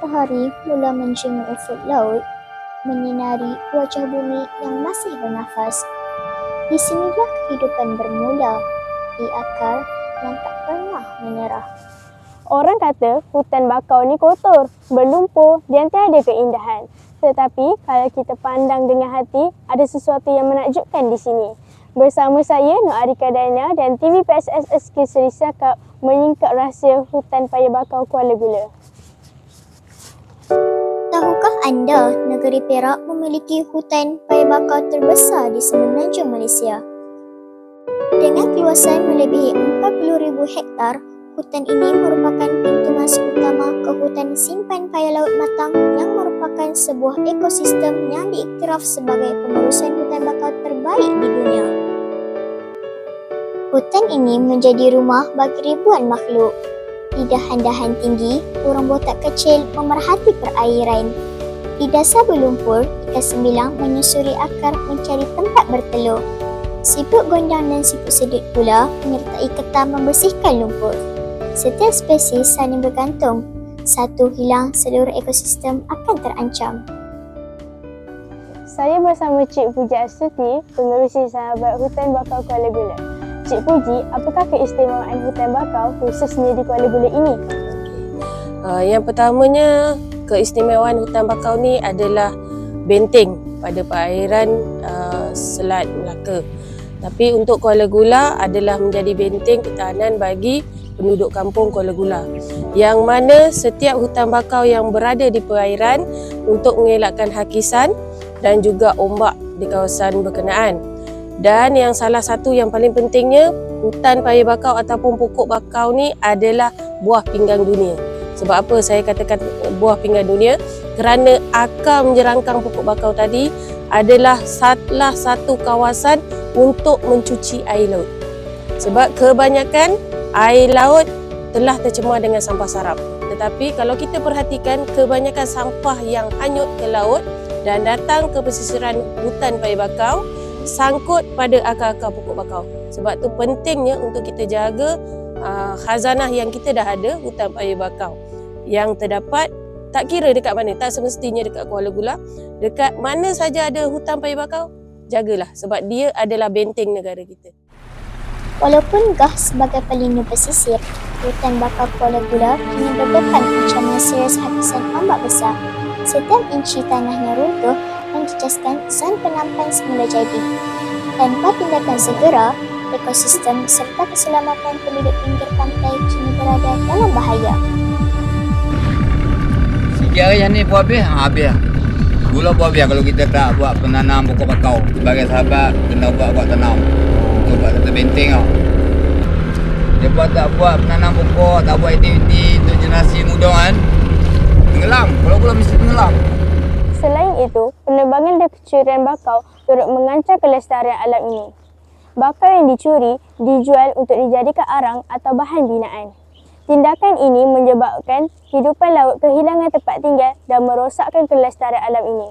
matahari mula menjenguk ufuk laut, menyinari wajah bumi yang masih bernafas. Di sinilah kehidupan bermula, di akar yang tak pernah menyerah. Orang kata hutan bakau ni kotor, berlumpur dan tiada keindahan. Tetapi kalau kita pandang dengan hati, ada sesuatu yang menakjubkan di sini. Bersama saya, Nur Arika Dana dan TV PSSSK Seri Sakap menyingkap rahsia hutan paya bakau Kuala Gula. Tahukah anda negeri Perak memiliki hutan paya bakau terbesar di semenanjung Malaysia? Dengan keluasan melebihi 40,000 hektar, hutan ini merupakan pintu masuk utama ke hutan simpan paya laut Matang yang merupakan sebuah ekosistem yang diiktiraf sebagai pengurusan hutan bakau terbaik di dunia. Hutan ini menjadi rumah bagi ribuan makhluk. Di dahan-dahan tinggi, burung botak kecil memerhati perairan. Di dasar berlumpur, ikan sembilang menyusuri akar mencari tempat bertelur. Siput gondang dan siput sedut pula menyertai ketam membersihkan lumpur. Setiap spesies saling bergantung. Satu hilang, seluruh ekosistem akan terancam. Saya bersama Cik Puji Astuti, pengerusi Sahabat Hutan Bakau Kuala Gula. Cik Puji, apakah keistimewaan hutan bakau khususnya di Kuala Gula ini? Yang pertamanya, keistimewaan hutan bakau ni adalah benteng pada perairan Selat Melaka. Tapi untuk Kuala Gula adalah menjadi benteng pertahanan bagi penduduk kampung Kuala Gula. Yang mana setiap hutan bakau yang berada di perairan untuk mengelakkan hakisan dan juga ombak di kawasan berkenaan. Dan yang salah satu yang paling pentingnya, hutan paya bakau ataupun pokok bakau ni adalah buah pinggang dunia. Sebab apa saya katakan buah pinggang dunia? Kerana akar menjerangkang pokok bakau tadi adalah salah satu kawasan untuk mencuci air laut. Sebab kebanyakan air laut telah tercemar dengan sampah sarap. Tetapi kalau kita perhatikan, kebanyakan sampah yang hanyut ke laut dan datang ke pesisiran hutan paya bakau sangkut pada akar-akar pokok bakau. Sebab tu pentingnya untuk kita jaga khazanah yang kita dah ada, hutan paya bakau yang terdapat tak kira dekat mana, tak semestinya dekat Kuala Gula, dekat mana saja ada hutan paya bakau, jagalah sebab dia adalah benteng negara kita. Walaupun gah sebagai pelindung pesisir, hutan bakau Kuala Gula kini berdepan ancaman serius hakisan ombak besar. Setiap inci tanahnya runtuh menjejaskan zon penampungan semula jadi. Tanpa tindakan segera, ekosistem serta keselamatan penduduk pinggir pantai kini berada dalam bahaya. Sejarah yang ni buat habis lah. Gula buat habis kalau kita tak buat penanam pokok bakau. Sebagai sahabat, kena buat tanam. Untuk buat satu benteng tau. Dia tak buat penanam pokok, tak buat aktiviti untuk generasi muda kan. Tenggelam, kalau Gula mesti tenggelam. Selain itu, penebangan dan kecurian bakau turut mengancam kelestarian alam ini. Bakau yang dicuri dijual untuk dijadikan arang atau bahan binaan. Tindakan ini menyebabkan hidupan laut kehilangan tempat tinggal dan merosakkan kelestarian alam ini.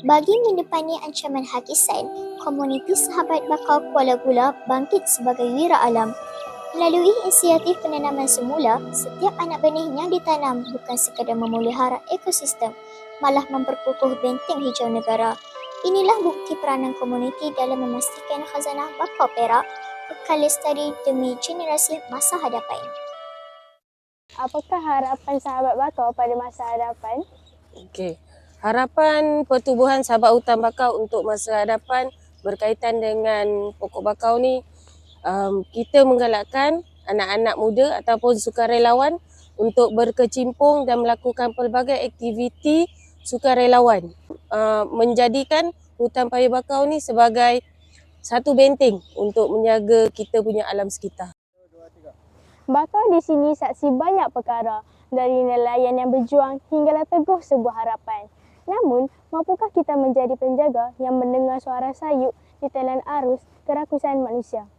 Bagi mendepani ancaman hakisan, komuniti Sahabat Bakau Kuala Gula bangkit sebagai wira alam. Melalui inisiatif penanaman semula, setiap anak benih yang ditanam bukan sekadar memelihara ekosistem, malah memperkukuh benteng hijau negara. Inilah bukti peranan komuniti dalam memastikan khazanah bakau Perak kekal lestari demi generasi masa hadapan. Apakah harapan Sahabat Bakau pada masa hadapan? Okey. Harapan pertubuhan sahabat hutan bakau untuk masa hadapan berkaitan dengan pokok bakau ni, kita menggalakkan anak-anak muda ataupun sukarelawan untuk berkecimpung dan melakukan pelbagai aktiviti sukarelawan, menjadikan hutan paya bakau ni sebagai satu benteng untuk menjaga kita punya alam sekitar. Bakau di sini saksi banyak perkara, dari nelayan yang berjuang hinggalah teguh sebuah harapan. Namun, mampukah kita menjadi penjaga yang mendengar suara sayup di telan arus kerakusan manusia?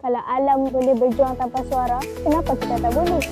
Kalau alam boleh berjuang tanpa suara, kenapa kita tak boleh?